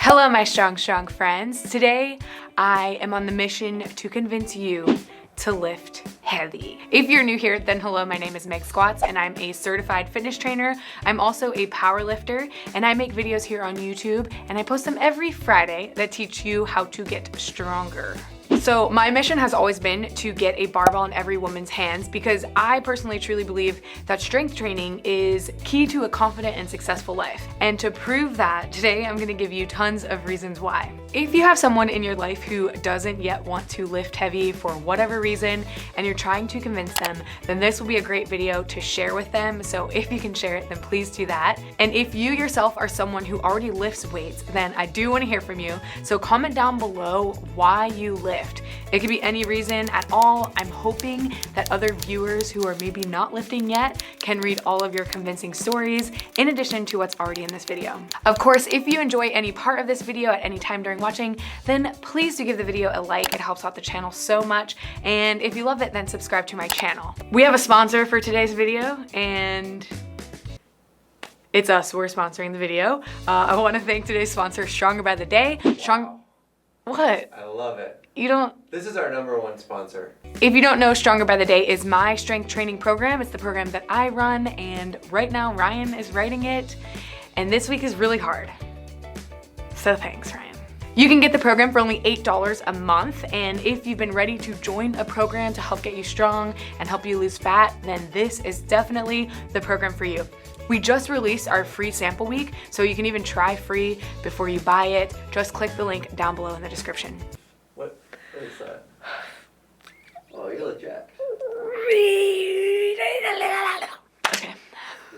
Hello, my strong friends. Today, I am on the mission to convince you to lift heavy. If you're new here, then hello, my name is Meg Squats and I'm a certified fitness trainer. I'm also a power lifter and I make videos here on YouTube and I post them every Friday that teach you how to get stronger. So my mission has always been to get a barbell in every woman's hands because I personally truly believe that strength training is key to a confident and successful life. And to prove that, today I'm gonna give you tons of reasons why. If you have someone in your life who doesn't yet want to lift heavy for whatever reason and you're trying to convince them, then this will be a great video to share with them. So if you can share it, then please do that. And if you yourself are someone who already lifts weights, then I do want to hear from you. So comment down below why you lift. It could be any reason at all. I'm hoping that other viewers who are maybe not lifting yet can read all of your convincing stories in addition to what's already in this video. Of course, if you enjoy any part of this video at any time during watching, then please do give the video a like. It helps out the channel so much. And if you love it, then subscribe to my channel. We have a sponsor for today's video and it's us. We're sponsoring the video. I want to thank today's sponsor, Stronger by the Day. What? I love it. You don't? This is our #1 sponsor. If you don't know, Stronger by the Day is my strength training program. It's the program that I run, and right now Ryan is writing it, and this week is really hard. So thanks, Ryan. You can get the program for only $8 a month, and if you've been ready to join a program to help get you strong and help you lose fat, then this is definitely the program for you. We just released our free sample week, so you can even try free before you buy it. Just click the link down below in the description. What is that? Oh, you look jacked. Okay.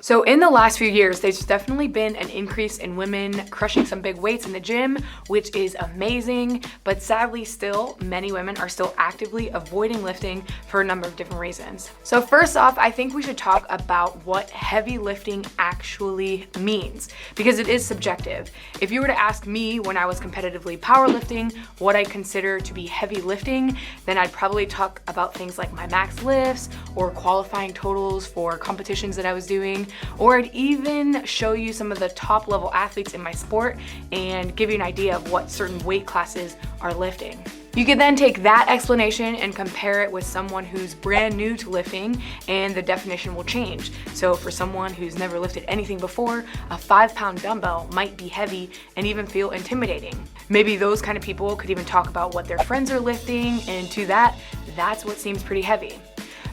So in the last few years, there's definitely been an increase in women crushing some big weights in the gym, which is amazing, but sadly still, many women are still actively avoiding lifting for a number of different reasons. So first off, I think we should talk about what heavy lifting actually means, because it is subjective. If you were to ask me when I was competitively powerlifting what I consider to be heavy lifting, then I'd probably talk about things like my max lifts or qualifying totals for competitions that I was doing, or I'd even show you some of the top level athletes in my sport and give you an idea of what certain weight classes are lifting. You could then take that explanation and compare it with someone who's brand new to lifting and the definition will change. So for someone who's never lifted anything before, a 5-pound dumbbell might be heavy and even feel intimidating. Maybe those kind of people could even talk about what their friends are lifting, and to that's what seems pretty heavy.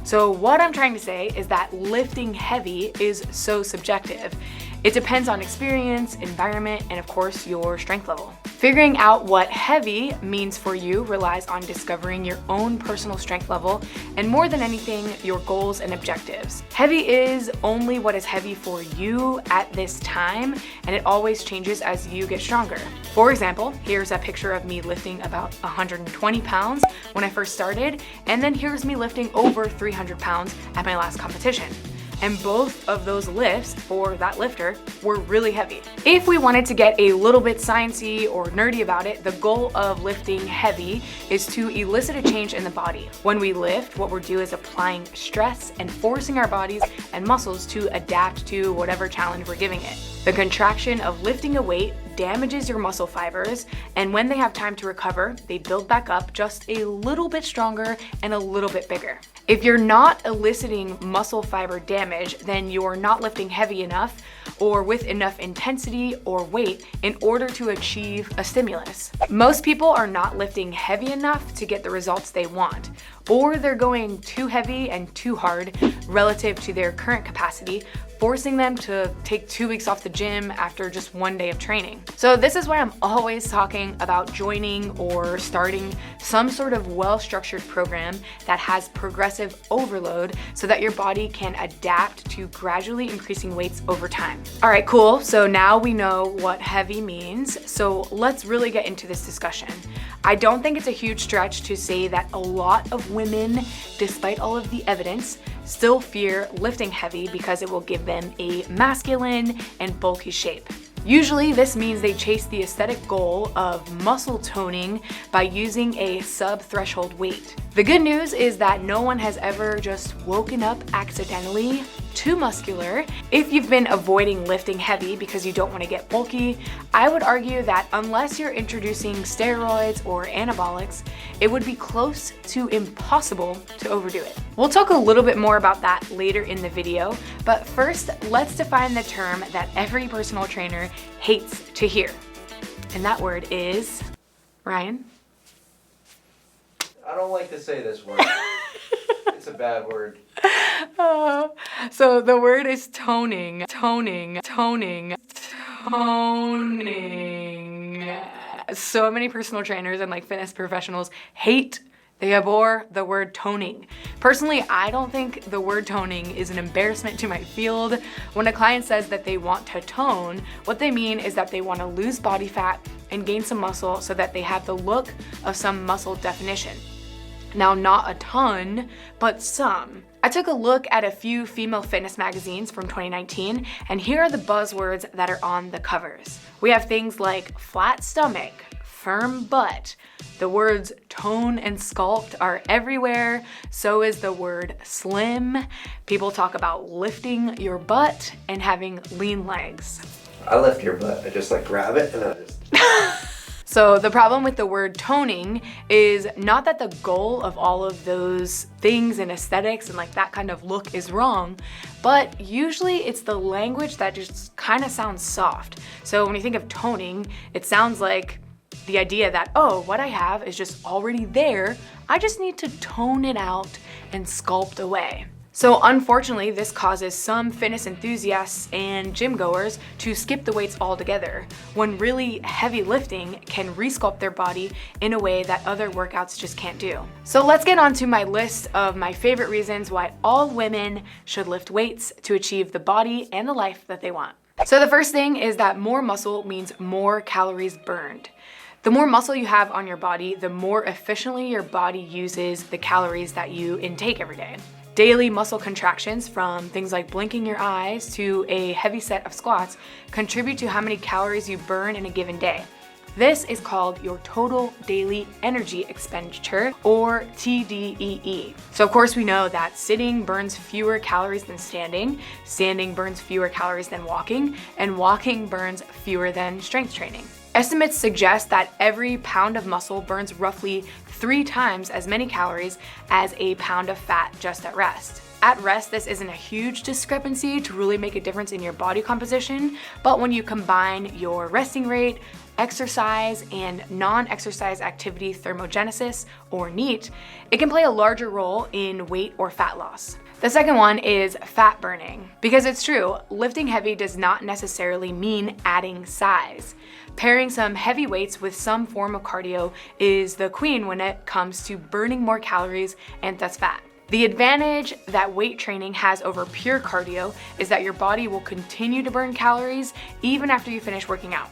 So what I'm trying to say is that lifting heavy is so subjective. It depends on experience, environment, and of course your strength level. Figuring out what heavy means for you relies on discovering your own personal strength level and, more than anything, your goals and objectives. Heavy is only what is heavy for you at this time, and it always changes as you get stronger. For example, here's a picture of me lifting about 120 pounds when I first started, and then here's me lifting over 300 pounds at my last competition. And both of those lifts for that lifter were really heavy. If we wanted to get a little bit sciencey or nerdy about it, the goal of lifting heavy is to elicit a change in the body. When we lift, what we're doing is applying stress and forcing our bodies and muscles to adapt to whatever challenge we're giving it. The contraction of lifting a weight damages your muscle fibers, and when they have time to recover, they build back up just a little bit stronger and a little bit bigger. If you're not eliciting muscle fiber damage, then you're not lifting heavy enough or with enough intensity or weight in order to achieve a stimulus. Most people are not lifting heavy enough to get the results they want, or they're going too heavy and too hard relative to their current capacity, forcing them to take 2 weeks off the gym after just 1 day of training. So this is why I'm always talking about joining or starting some sort of well-structured program that has progressive overload so that your body can adapt to gradually increasing weights over time. All right, cool. So now we know what heavy means. So let's really get into this discussion. I don't think it's a huge stretch to say that a lot of women, despite all of the evidence, still fear lifting heavy because it will give them a masculine and bulky shape. Usually this means they chase the aesthetic goal of muscle toning by using a sub-threshold weight. The good news is that no one has ever just woken up accidentally too muscular. If you've been avoiding lifting heavy because you don't want to get bulky, I would argue that unless you're introducing steroids or anabolics, it would be close to impossible to overdo it. We'll talk a little bit more about that later in the video, but first, let's define the term that every personal trainer hates to hear. And that word is, Ryan? I don't like to say this word. It's a bad word. So the word is toning. Toning. So many personal trainers and fitness professionals they abhor the word toning. Personally, I don't think the word toning is an embarrassment to my field. When a client says that they want to tone, what they mean is that they want to lose body fat and gain some muscle so that they have the look of some muscle definition. Now, not a ton, but some. I took a look at a few female fitness magazines from 2019, and here are the buzzwords that are on the covers. We have things like flat stomach, firm butt. The words tone and sculpt are everywhere. So is the word slim. People talk about lifting your butt and having lean legs. I lift your butt. I just grab it and I just... So the problem with the word toning is not that the goal of all of those things and aesthetics and that kind of look is wrong, but usually it's the language that just kind of sounds soft. So when you think of toning, it sounds like the idea that, oh, what I have is just already there. I just need to tone it out and sculpt away. So unfortunately, this causes some fitness enthusiasts and gym goers to skip the weights altogether, when really heavy lifting can resculpt their body in a way that other workouts just can't do. So let's get on to my list of my favorite reasons why all women should lift weights to achieve the body and the life that they want. So the first thing is that more muscle means more calories burned. The more muscle you have on your body, the more efficiently your body uses the calories that you intake every day. Daily muscle contractions, from things like blinking your eyes to a heavy set of squats, contribute to how many calories you burn in a given day. This is called your total daily energy expenditure, or TDEE. So of course we know that sitting burns fewer calories than standing burns fewer calories than walking, and walking burns fewer than strength training. Estimates suggest that every pound of muscle burns roughly 3 times as many calories as a pound of fat just at rest. At rest, this isn't a huge discrepancy to really make a difference in your body composition, but when you combine your resting rate, exercise, and non-exercise activity thermogenesis, or NEAT, it can play a larger role in weight or fat loss. The second one is fat burning. Because it's true, lifting heavy does not necessarily mean adding size. Pairing some heavy weights with some form of cardio is the queen when it comes to burning more calories and thus fat. The advantage that weight training has over pure cardio is that your body will continue to burn calories even after you finish working out.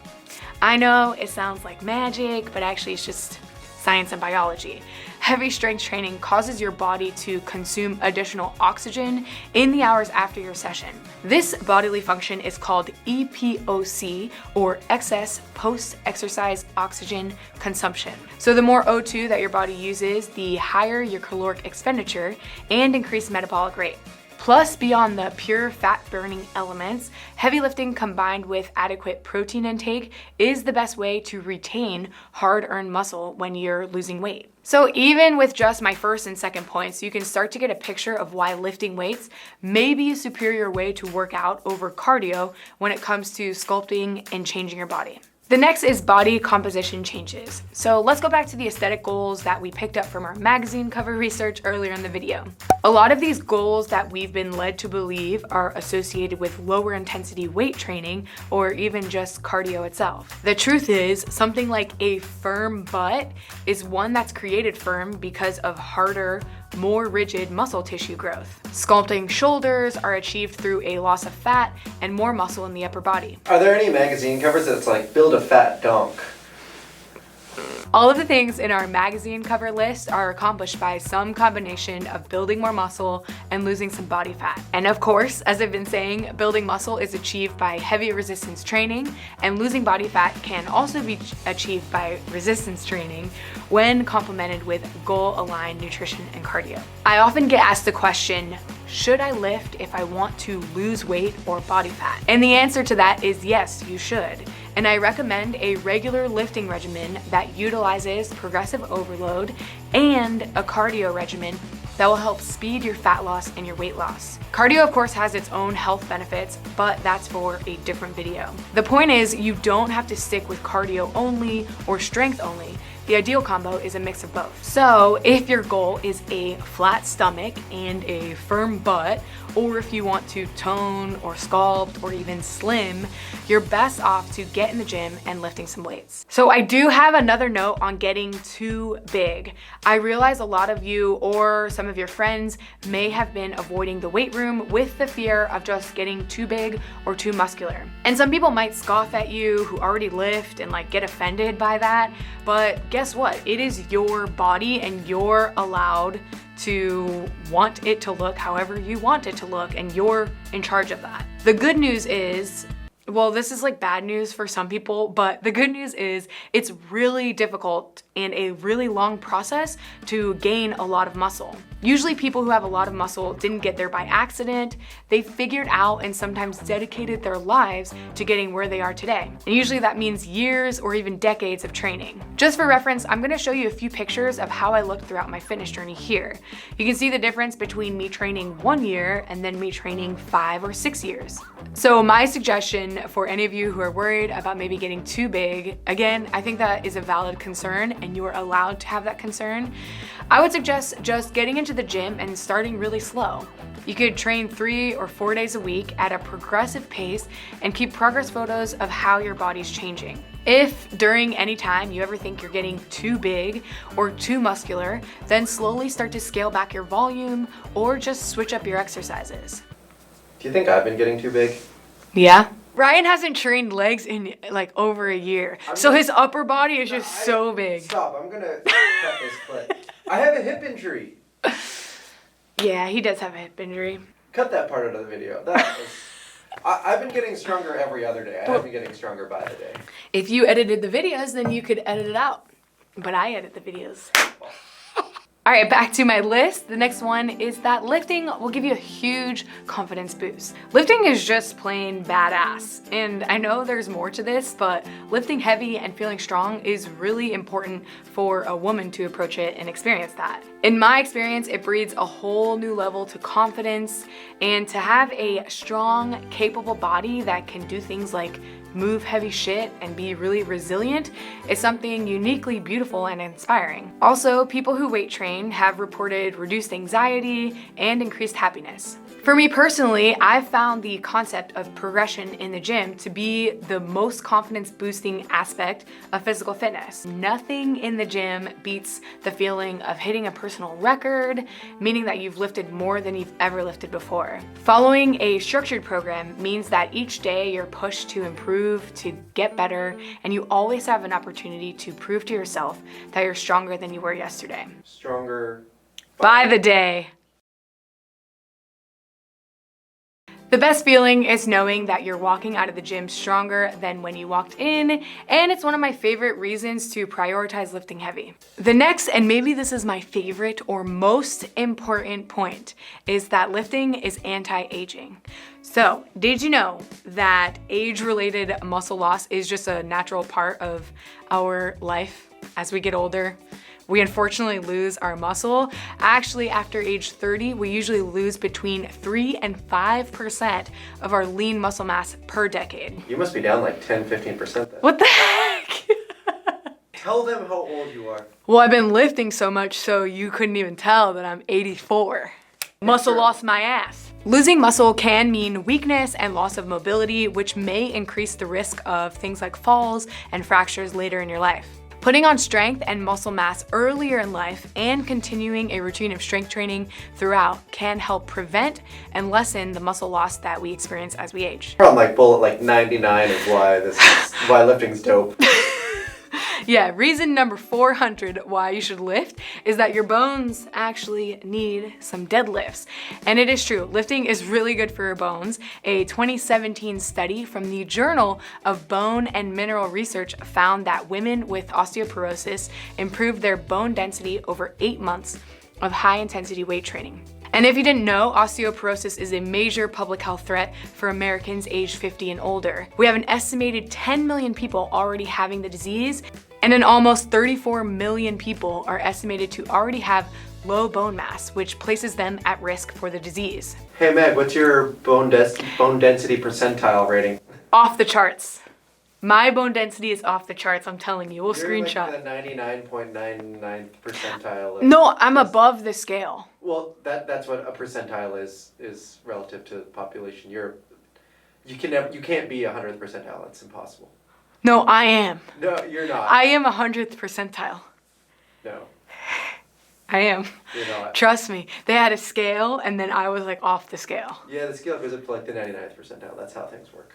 I know it sounds like magic, but actually it's just science and biology. Heavy strength training causes your body to consume additional oxygen in the hours after your session. This bodily function is called EPOC, or excess post-exercise oxygen consumption. So the more O2 that your body uses, the higher your caloric expenditure and increased metabolic rate. Plus, beyond the pure fat-burning elements, heavy lifting combined with adequate protein intake is the best way to retain hard-earned muscle when you're losing weight. So even with just my first and second points, you can start to get a picture of why lifting weights may be a superior way to work out over cardio when it comes to sculpting and changing your body. The next is body composition changes. So let's go back to the aesthetic goals that we picked up from our magazine cover research earlier in the video. A lot of these goals that we've been led to believe are associated with lower intensity weight training or even just cardio itself. The truth is, something like a firm butt is one that's created firm because of harder, more rigid muscle tissue growth. Sculpting shoulders are achieved through a loss of fat and more muscle in the upper body. Are there any magazine covers that's like build a fat donk? All of the things in our magazine cover list are accomplished by some combination of building more muscle and losing some body fat. And of course, as I've been saying, building muscle is achieved by heavy resistance training, and losing body fat can also be achieved by resistance training when complemented with goal-aligned nutrition and cardio. I often get asked the question, should I lift if I want to lose weight or body fat? And the answer to that is yes, you should. And I recommend a regular lifting regimen that utilizes progressive overload and a cardio regimen that will help speed your fat loss and your weight loss. Cardio, of course, has its own health benefits, but that's for a different video. The point is, you don't have to stick with cardio only or strength only. The ideal combo is a mix of both. So if your goal is a flat stomach and a firm butt, or if you want to tone or sculpt or even slim, you're best off to get in the gym and lifting some weights. So I do have another note on getting too big. I realize a lot of you or some of your friends may have been avoiding the weight room with the fear of just getting too big or too muscular. And some people might scoff at you who already lift and like get offended by that, but guess what? It is your body and you're allowed to want it to look however you want it to look, and you're in charge of that. The good news is, well, this is like bad news for some people, but the good news is it's really difficult and a really long process to gain a lot of muscle. Usually people who have a lot of muscle didn't get there by accident. They figured out and sometimes dedicated their lives to getting where they are today. And usually that means years or even decades of training. Just for reference, I'm gonna show you a few pictures of how I looked throughout my fitness journey here. You can see the difference between me training 1 year and then me training 5 or 6 years. So my suggestion for any of you who are worried about maybe getting too big, again, I think that is a valid concern and you are allowed to have that concern. I would suggest just getting into the gym and starting really slow. You could train 3 or 4 days a week at a progressive pace and keep progress photos of how your body's changing. If during any time you ever think you're getting too big or too muscular, then slowly start to scale back your volume or just switch up your exercises. Do you think I've been getting too big? Yeah. Ryan hasn't trained legs in like over a year, so his upper body is just so big. Stop, I'm gonna cut this clip. I have a hip injury. Yeah, he does have a hip injury. Cut that part out of the video. I've been getting stronger every other day. I have been getting stronger by the day. If you edited the videos, then you could edit it out. But I edit the videos. All right, back to my list. The next one is that lifting will give you a huge confidence boost. Lifting is just plain badass. And I know there's more to this, but lifting heavy and feeling strong is really important for a woman to approach it and experience that. In my experience, it breeds a whole new level to confidence, and to have a strong, capable body that can do things like move heavy shit and be really resilient is something uniquely beautiful and inspiring. Also, people who weight train have reported reduced anxiety and increased happiness. For me personally, I've found the concept of progression in the gym to be the most confidence boosting aspect of physical fitness. Nothing in the gym beats the feeling of hitting a personal record, meaning that you've lifted more than you've ever lifted before. Following a structured program means that each day you're pushed to improve, to get better, and you always have an opportunity to prove to yourself that you're stronger than you were yesterday. Stronger by the day. The best feeling is knowing that you're walking out of the gym stronger than when you walked in, and it's one of my favorite reasons to prioritize lifting heavy. The next, and maybe this is my favorite or most important point, is that lifting is anti-aging. So, did you know that age-related muscle loss is just a natural part of our life as we get older? We unfortunately lose our muscle. Actually, after age 30, we usually lose between 3 and 5% of our lean muscle mass per decade. You must be down like 10-15% then. What the heck? Tell them how old you are. Well, I've been lifting so much so you couldn't even tell that I'm 84. Muscle lost my ass. Losing muscle can mean weakness and loss of mobility, which may increase the risk of things like falls and fractures later in your life. Putting on strength and muscle mass earlier in life and continuing a routine of strength training throughout can help prevent and lessen the muscle loss that we experience as we age. We're on like bullet like 99 is why lifting's dope. Yeah, reason number 400 why you should lift is that your bones actually need some deadlifts. And it is true, lifting is really good for your bones. A 2017 study from the Journal of Bone and Mineral Research found that women with osteoporosis improved their bone density over 8 months of high intensity weight training. And if you didn't know, osteoporosis is a major public health threat for Americans aged 50 and older. We have an estimated 10 million people already having the disease, and an almost 34 million people are estimated to already have low bone mass, which places them at risk for the disease. Hey Meg, what's your bone density percentile rating? Off the charts. My bone density is off the charts, I'm telling you. We'll screenshot. You're like the 99.99th percentile. No, I'm above the scale. Well, that's what a percentile is relative to the population. You can't be 100th percentile. It's impossible. No, I am. No, you're not. I am 100th percentile. No. I am. You're not. Trust me. They had a scale and then I was like off the scale. Yeah, the scale goes up to like the 99th percentile. That's how things work.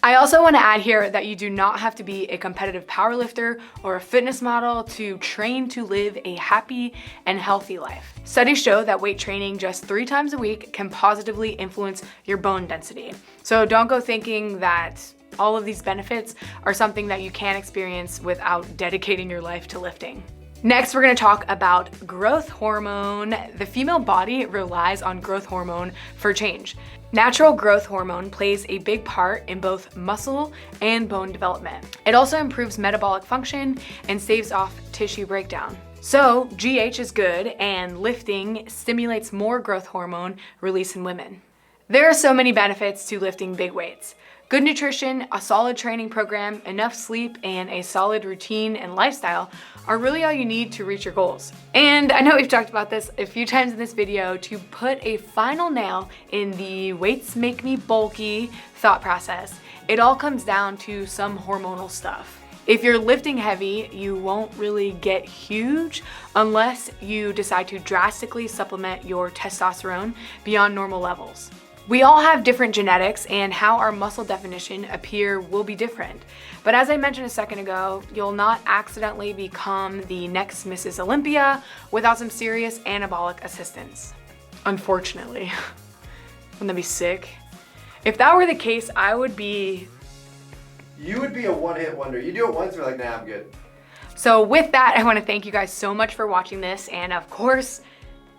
I also want to add here that you do not have to be a competitive powerlifter or a fitness model to train to live a happy and healthy life. Studies show that weight training just 3 times a week can positively influence your bone density. So don't go thinking that all of these benefits are something that you can't experience without dedicating your life to lifting. Next, we're going to talk about growth hormone. The female body relies on growth hormone for change. Natural growth hormone plays a big part in both muscle and bone development. It also improves metabolic function and staves off tissue breakdown. So GH is good, and lifting stimulates more growth hormone release in women. There are so many benefits to lifting big weights. Good nutrition, a solid training program, enough sleep, and a solid routine and lifestyle are really all you need to reach your goals. And I know we've talked about this a few times in this video, to put a final nail in the weights make me bulky thought process, it all comes down to some hormonal stuff. If you're lifting heavy, you won't really get huge unless you decide to drastically supplement your testosterone beyond normal levels. We all have different genetics, and how our muscle definition appear will be different. But as I mentioned a second ago, you'll not accidentally become the next Mrs. Olympia without some serious anabolic assistance. Unfortunately. Wouldn't that be sick? If that were the case, I would be... You would be a one-hit wonder. You do it once and you're like, nah, I'm good. So with that, I want to thank you guys so much for watching this. And of course,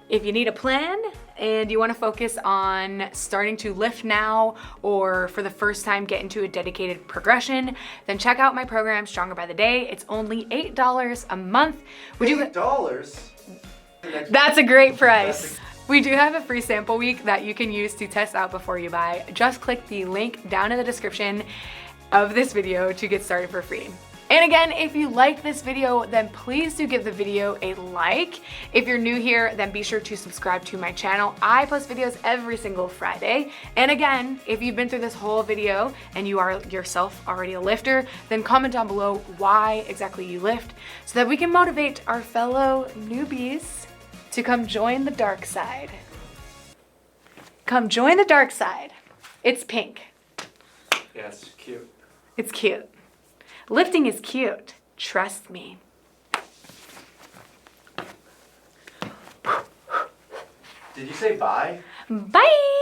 if you need a plan and you want to focus on starting to lift now, or for the first time get into a dedicated progression, then check out my program, Stronger by the Day. It's only $8 a month. $8? That's a great price. We do have a free sample week that you can use to test out before you buy. Just click the link down in the description of this video to get started for free. And again, if you liked this video, then please do give the video a like. If you're new here, then be sure to subscribe to my channel. I post videos every single Friday. And again, if you've been through this whole video and you are yourself already a lifter, then comment down below why exactly you lift so that we can motivate our fellow newbies to come join the dark side. Come join the dark side. It's pink. Yes, cute. It's cute. Lifting is cute. Trust me. Did you say bye? Bye!